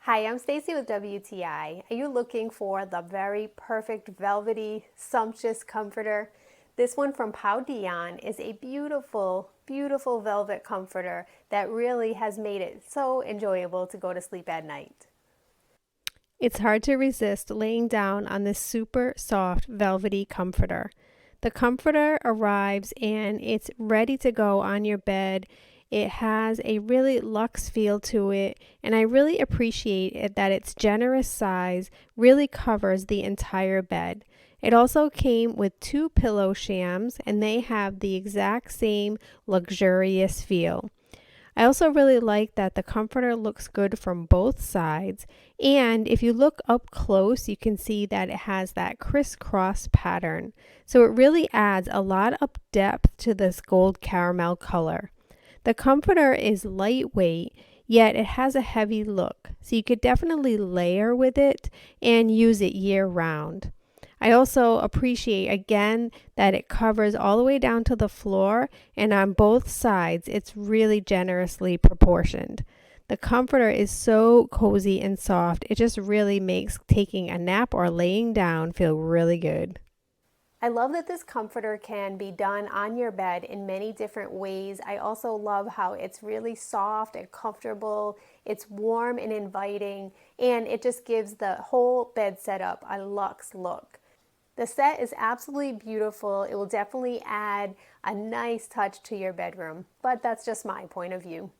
Hi, I'm Stacy with WTI. Are you looking for the very perfect velvety, sumptuous comforter? This one from Powdion is a beautiful, beautiful velvet comforter that really has made it so enjoyable to go to sleep at night. It's hard to resist laying down on this super soft, velvety comforter. The comforter arrives and it's ready to go on your bed. It has a really luxe feel to it, and I really appreciate it that its generous size really covers the entire bed. It also came with two pillow shams, and they have the exact same luxurious feel. I also really like that the comforter looks good from both sides, and if you look up close you can see that it has that crisscross pattern, so it really adds a lot of depth to this gold caramel color. The comforter is lightweight, yet it has a heavy look, so you could definitely layer with it and use it year round. I also appreciate again that it covers all the way down to the floor, and on both sides it's really generously proportioned. The comforter is so cozy and soft, it just really makes taking a nap or laying down feel really good. I love that this comforter can be done on your bed in many different ways. I also love how it's really soft and comfortable. It's warm and inviting, and it just gives the whole bed setup a luxe look. The set is absolutely beautiful. It will definitely add a nice touch to your bedroom, but that's just my point of view.